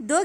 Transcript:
2